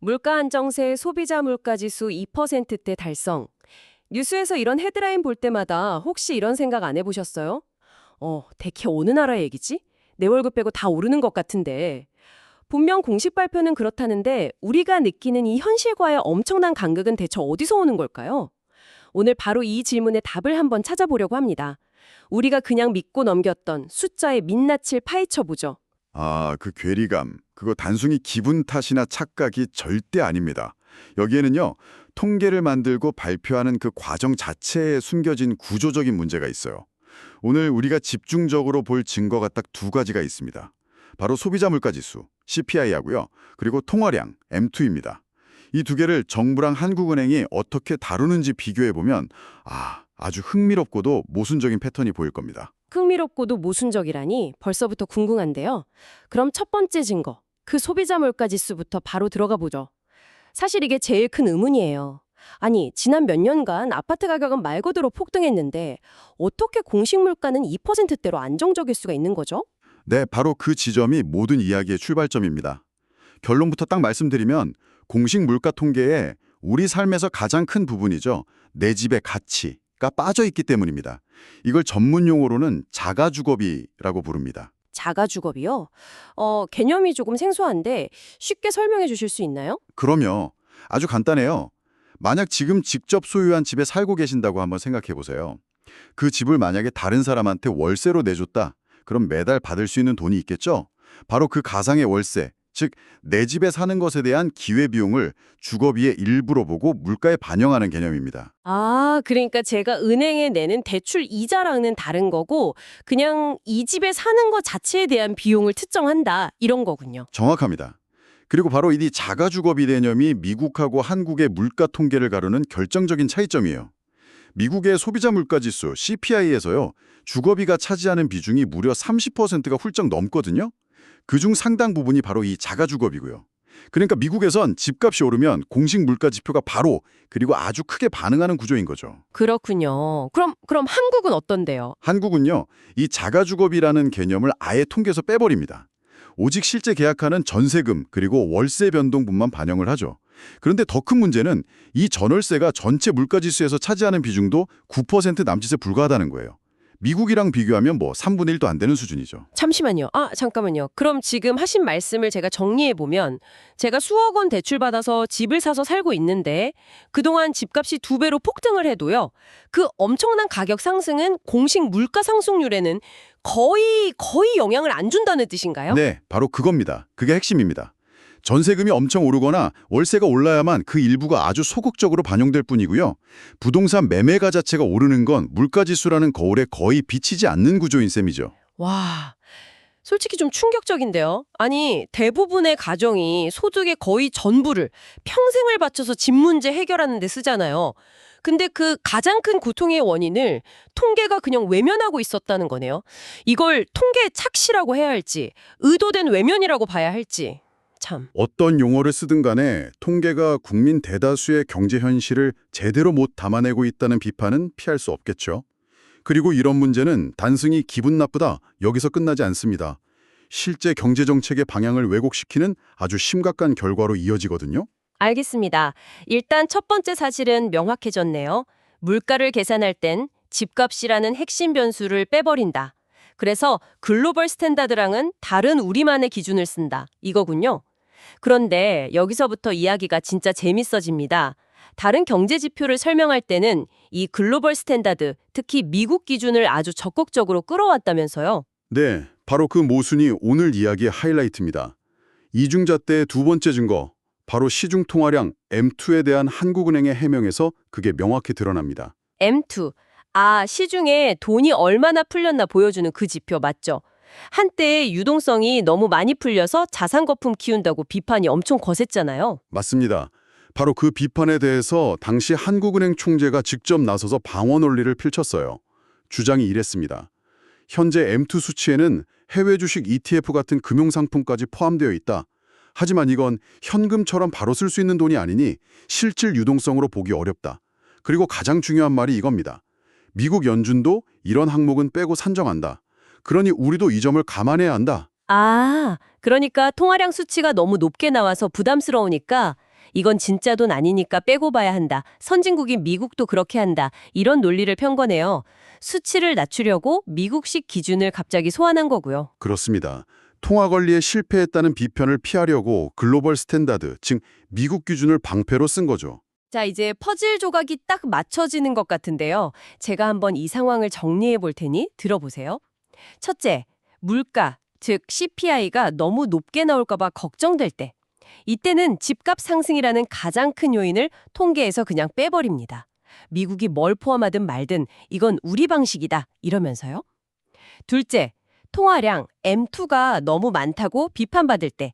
물가 안정세 소비자 물가지수 2%대 달성. 뉴스에서 이런 헤드라인 볼 때마다 혹시 이런 생각 안 해보셨어요? 대체 어느 나라 얘기지? 내 월급 빼고 다 오르는 것 같은데. 분명 공식 발표는 그렇다는데 우리가 느끼는 이 현실과의 엄청난 간극은 대체 어디서 오는 걸까요? 오늘 바로 이 질문의 답을 한번 찾아보려고 합니다. 우리가 그냥 믿고 넘겼던 숫자의 민낯을 파헤쳐보죠. 아, 그 괴리감. 그거 단순히 기분 탓이나 착각이 절대 아닙니다. 여기에는요, 통계를 만들고 발표하는 그 과정 자체에 숨겨진 구조적인 문제가 있어요. 오늘 우리가 집중적으로 볼 증거가 딱 두 가지가 있습니다. 바로 소비자 물가지수, CPI하고요. 그리고 통화량, M2입니다. 이 두 개를 정부랑 한국은행이 어떻게 다루는지 비교해보면 아주 흥미롭고도 모순적인 패턴이 보일 겁니다. 흥미롭고도 모순적이라니 벌써부터 궁금한데요. 그럼 첫 번째 증거, 그 소비자 물가 지수부터 바로 들어가 보죠. 사실 이게 제일 큰 의문이에요. 아니, 지난 몇 년간 아파트 가격은 말 그대로 폭등했는데 어떻게 공식 물가는 2%대로 안정적일 수가 있는 거죠? 네, 바로 그 지점이 모든 이야기의 출발점입니다. 결론부터 딱 말씀드리면 공식 물가 통계에 우리 삶에서 가장 큰 부분이죠. 내 집의 가치가 빠져 있기 때문입니다. 이걸 전문 용어로는 자가주거비라고 부릅니다. 자가주거비요? 개념이 조금 생소한데 쉽게 설명해 주실 수 있나요? 그럼요. 아주 간단해요. 만약 지금 직접 소유한 집에 살고 계신다고 한번 생각해 보세요. 그 집을 만약에 다른 사람한테 월세로 내줬다. 그럼 매달 받을 수 있는 돈이 있겠죠? 바로 그 가상의 월세, 즉 내 집에 사는 것에 대한 기회비용을 주거비의 일부로 보고 물가에 반영하는 개념입니다. 아, 그러니까 제가 은행에 내는 대출 이자랑은 다른 거고 그냥 이 집에 사는 것 자체에 대한 비용을 특정한다 이런 거군요. 정확합니다. 그리고 바로 이 자가주거비 개념이 미국하고 한국의 물가 통계를 가르는 결정적인 차이점이에요. 미국의 소비자 물가지수 CPI에서요. 주거비가 차지하는 비중이 무려 30%가 훌쩍 넘거든요. 그중 상당 부분이 바로 이 자가주거비고요. 그러니까 미국에선 집값이 오르면 공식 물가 지표가 바로 그리고 아주 크게 반응하는 구조인 거죠. 그렇군요. 그럼 한국은 어떤데요? 한국은요. 이 자가주거비라는 개념을 아예 통계에서 빼버립니다. 오직 실제 계약하는 전세금 그리고 월세 변동분만 반영을 하죠. 그런데 더 큰 문제는 이 전월세가 전체 물가지수에서 차지하는 비중도 9% 남짓에 불과하다는 거예요. 미국이랑 비교하면 3분의 1도 안 되는 수준이죠. 잠시만요. 잠깐만요. 그럼 지금 하신 말씀을 제가 정리해보면 제가 수억 원 대출받아서 집을 사서 살고 있는데 그동안 집값이 2배로 폭등을 해도요. 그 엄청난 가격 상승은 공식 물가 상승률에는 거의 영향을 안 준다는 뜻인가요? 네, 바로 그겁니다. 그게 핵심입니다. 전세금이 엄청 오르거나 월세가 올라야만 그 일부가 아주 소극적으로 반영될 뿐이고요. 부동산 매매가 자체가 오르는 건 물가지수라는 거울에 거의 비치지 않는 구조인 셈이죠. 와, 솔직히 좀 충격적인데요. 아니, 대부분의 가정이 소득의 거의 전부를 평생을 바쳐서 집 문제 해결하는 데 쓰잖아요. 근데 그 가장 큰 고통의 원인을 통계가 그냥 외면하고 있었다는 거네요. 이걸 통계 착시라고 해야 할지, 의도된 외면이라고 봐야 할지. 참. 어떤 용어를 쓰든 간에 통계가 국민 대다수의 경제 현실을 제대로 못 담아내고 있다는 비판은 피할 수 없겠죠. 그리고 이런 문제는 단순히 기분 나쁘다 여기서 끝나지 않습니다. 실제 경제 정책의 방향을 왜곡시키는 아주 심각한 결과로 이어지거든요. 알겠습니다. 일단 첫 번째 사실은 명확해졌네요. 물가를 계산할 땐 집값이라는 핵심 변수를 빼버린다. 그래서 글로벌 스탠다드랑은 다른 우리만의 기준을 쓴다. 이거군요. 그런데 여기서부터 이야기가 진짜 재밌어집니다. 다른 경제 지표를 설명할 때는 이 글로벌 스탠다드, 특히 미국 기준을 아주 적극적으로 끌어왔다면서요. 네, 바로 그 모순이 오늘 이야기의 하이라이트입니다. 이중자 때의 두 번째 증거, 바로 시중 통화량 M2에 대한 한국은행의 해명에서 그게 명확히 드러납니다. M2. 시중에 돈이 얼마나 풀렸나 보여주는 그 지표 맞죠? 한때 유동성이 너무 많이 풀려서 자산 거품 키운다고 비판이 엄청 거셌잖아요. 맞습니다. 바로 그 비판에 대해서 당시 한국은행 총재가 직접 나서서 방어 논리를 펼쳤어요. 주장이 이랬습니다. 현재 M2 수치에는 해외 주식 ETF 같은 금융상품까지 포함되어 있다. 하지만 이건 현금처럼 바로 쓸 수 있는 돈이 아니니 실질 유동성으로 보기 어렵다. 그리고 가장 중요한 말이 이겁니다. 미국 연준도 이런 항목은 빼고 산정한다. 그러니 우리도 이 점을 감안해야 한다. 그러니까 통화량 수치가 너무 높게 나와서 부담스러우니까 이건 진짜 돈 아니니까 빼고 봐야 한다. 선진국인 미국도 그렇게 한다. 이런 논리를 편 거네요. 수치를 낮추려고 미국식 기준을 갑자기 소환한 거고요. 그렇습니다. 통화 관리에 실패했다는 비편을 피하려고 글로벌 스탠다드, 즉 미국 기준을 방패로 쓴 거죠. 자, 이제 퍼즐 조각이 딱 맞춰지는 것 같은데요. 제가 한번 이 상황을 정리해 볼 테니 들어보세요. 첫째, 물가, 즉 CPI가 너무 높게 나올까 봐 걱정될 때. 이때는 집값 상승이라는 가장 큰 요인을 통계에서 그냥 빼버립니다. 미국이 뭘 포함하든 말든 이건 우리 방식이다 이러면서요. 둘째, 통화량 M2가 너무 많다고 비판받을 때.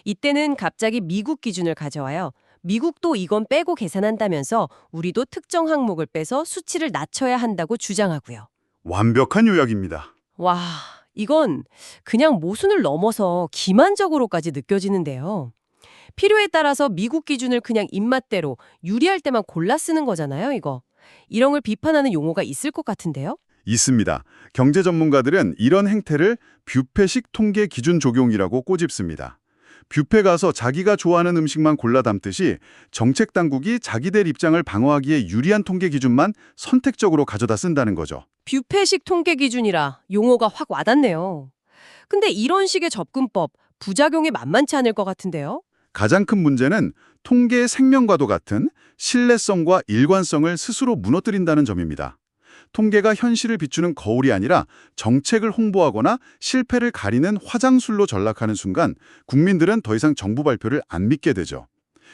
이때는 갑자기 미국 기준을 가져와요. 미국도 이건 빼고 계산한다면서 우리도 특정 항목을 빼서 수치를 낮춰야 한다고 주장하고요. 완벽한 요약입니다. 와, 이건 그냥 모순을 넘어서 기만적으로까지 느껴지는데요. 필요에 따라서 미국 기준을 그냥 입맛대로 유리할 때만 골라 쓰는 거잖아요, 이거. 이런 걸 비판하는 용어가 있을 것 같은데요. 있습니다. 경제 전문가들은 이런 행태를 뷔페식 통계 기준 적용이라고 꼬집습니다. 뷔페 가서 자기가 좋아하는 음식만 골라 담듯이 정책 당국이 자기들 입장을 방어하기에 유리한 통계 기준만 선택적으로 가져다 쓴다는 거죠. 뷔페식 통계 기준이라 용어가 확 와닿네요. 근데 이런 식의 접근법, 부작용이 만만치 않을 것 같은데요. 가장 큰 문제는 통계의 생명과도 같은 신뢰성과 일관성을 스스로 무너뜨린다는 점입니다. 통계가 현실을 비추는 거울이 아니라 정책을 홍보하거나 실패를 가리는 화장술로 전락하는 순간 국민들은 더 이상 정부 발표를 안 믿게 되죠.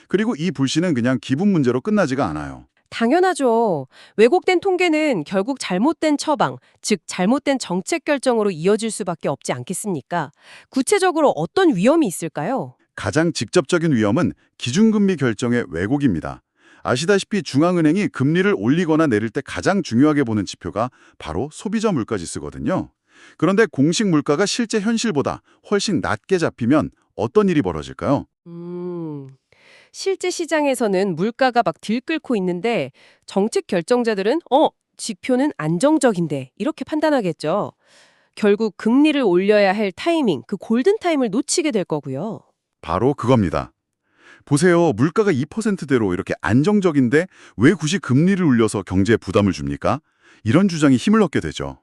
그리고 이 불신은 그냥 기분 문제로 끝나지가 않아요. 당연하죠. 왜곡된 통계는 결국 잘못된 처방, 즉 잘못된 정책 결정으로 이어질 수밖에 없지 않겠습니까? 구체적으로 어떤 위험이 있을까요? 가장 직접적인 위험은 기준금리 결정의 왜곡입니다. 아시다시피 중앙은행이 금리를 올리거나 내릴 때 가장 중요하게 보는 지표가 바로 소비자 물가지수거든요. 그런데 공식 물가가 실제 현실보다 훨씬 낮게 잡히면 어떤 일이 벌어질까요? 실제 시장에서는 물가가 막 들끓고 있는데 정책 결정자들은 지표는 안정적인데 이렇게 판단하겠죠. 결국 금리를 올려야 할 타이밍, 그 골든타임을 놓치게 될 거고요. 바로 그겁니다. 보세요. 물가가 2%대로 이렇게 안정적인데 왜 굳이 금리를 올려서 경제에 부담을 줍니까? 이런 주장이 힘을 얻게 되죠.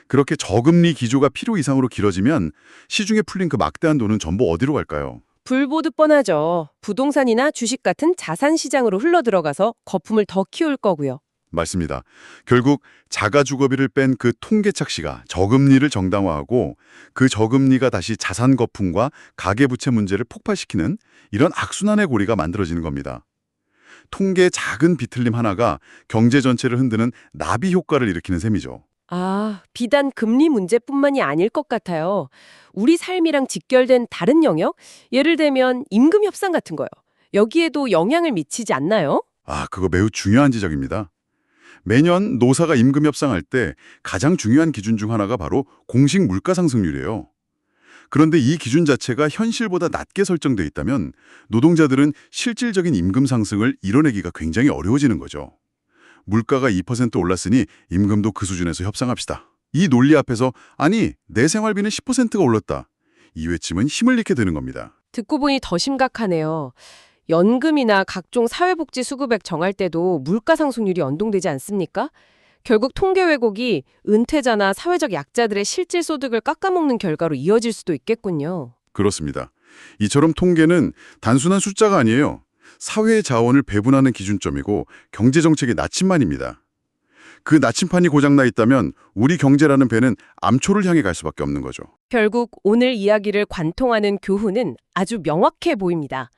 그렇게 저금리 기조가 필요 이상으로 길어지면 시중에 풀린 그 막대한 돈은 전부 어디로 갈까요? 불보듯 뻔하죠. 부동산이나 주식 같은 자산 시장으로 흘러들어가서 거품을 더 키울 거고요. 맞습니다. 결국 자가주거비를 뺀 그 통계착시가 저금리를 정당화하고 그 저금리가 다시 자산 거품과 가계부채 문제를 폭발시키는 이런 악순환의 고리가 만들어지는 겁니다. 통계의 작은 비틀림 하나가 경제 전체를 흔드는 나비 효과를 일으키는 셈이죠. 비단 금리 문제뿐만이 아닐 것 같아요. 우리 삶이랑 직결된 다른 영역? 예를 들면 임금 협상 같은 거요. 여기에도 영향을 미치지 않나요? 그거 매우 중요한 지적입니다. 매년 노사가 임금 협상할 때 가장 중요한 기준 중 하나가 바로 공식 물가 상승률이에요. 그런데 이 기준 자체가 현실보다 낮게 설정돼 있다면 노동자들은 실질적인 임금 상승을 이뤄내기가 굉장히 어려워지는 거죠. 물가가 2% 올랐으니 임금도 그 수준에서 협상합시다. 이 논리 앞에서 아니, 내 생활비는 10%가 올랐다. 이 외침은 힘을 잃게 되는 겁니다. 듣고 보니 더 심각하네요. 연금이나 각종 사회복지 수급액 정할 때도 물가 상승률이 연동되지 않습니까? 결국 통계 왜곡이 은퇴자나 사회적 약자들의 실질 소득을 깎아먹는 결과로 이어질 수도 있겠군요. 그렇습니다. 이처럼 통계는 단순한 숫자가 아니에요. 사회의 자원을 배분하는 기준점이고 경제정책의 나침반입니다. 그 나침판이 고장나 있다면 우리 경제라는 배는 암초를 향해 갈 수밖에 없는 거죠. 결국 오늘 이야기를 관통하는 교훈은 아주 명확해 보입니다.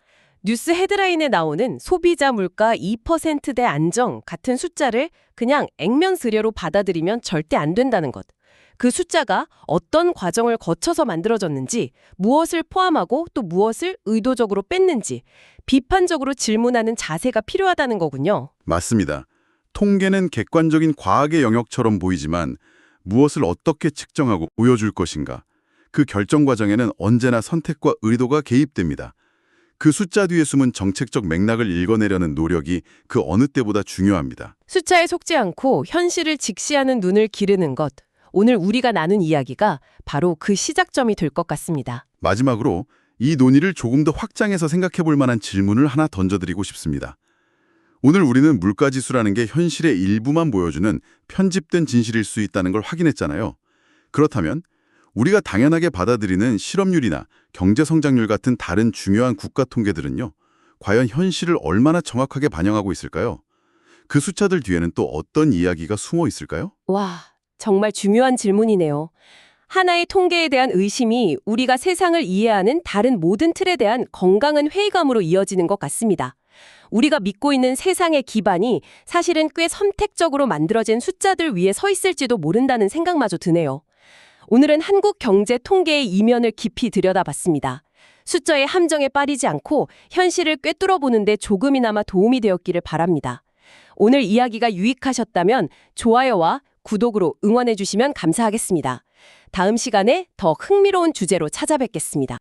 뉴스 헤드라인에 나오는 소비자 물가 2%대 안정 같은 숫자를 그냥 액면스레로 받아들이면 절대 안 된다는 것. 그 숫자가 어떤 과정을 거쳐서 만들어졌는지, 무엇을 포함하고 또 무엇을 의도적으로 뺐는지 비판적으로 질문하는 자세가 필요하다는 거군요. 맞습니다. 통계는 객관적인 과학의 영역처럼 보이지만 무엇을 어떻게 측정하고 보여줄 것인가, 그 결정 과정에는 언제나 선택과 의도가 개입됩니다. 그 숫자 뒤에 숨은 정책적 맥락을 읽어내려는 노력이 그 어느 때보다 중요합니다. 숫자에 속지 않고 현실을 직시하는 눈을 기르는 것. 오늘 우리가 나눈 이야기가 바로 그 시작점이 될 것 같습니다. 마지막으로 이 논의를 조금 더 확장해서 생각해 볼 만한 질문을 하나 던져드리고 싶습니다. 오늘 우리는 물가지수라는 게 현실의 일부만 보여주는 편집된 진실일 수 있다는 걸 확인했잖아요. 그렇다면 우리가 당연하게 받아들이는 실업률이나 경제성장률 같은 다른 중요한 국가 통계들은요, 과연 현실을 얼마나 정확하게 반영하고 있을까요? 그 숫자들 뒤에는 또 어떤 이야기가 숨어 있을까요? 와, 정말 중요한 질문이네요. 하나의 통계에 대한 의심이 우리가 세상을 이해하는 다른 모든 틀에 대한 건강한 회의감으로 이어지는 것 같습니다. 우리가 믿고 있는 세상의 기반이 사실은 꽤 선택적으로 만들어진 숫자들 위에 서 있을지도 모른다는 생각마저 드네요. 오늘은 한국 경제 통계의 이면을 깊이 들여다봤습니다. 숫자의 함정에 빠지지 않고 현실을 꿰뚫어보는 데 조금이나마 도움이 되었기를 바랍니다. 오늘 이야기가 유익하셨다면 좋아요와 구독으로 응원해 주시면 감사하겠습니다. 다음 시간에 더 흥미로운 주제로 찾아뵙겠습니다.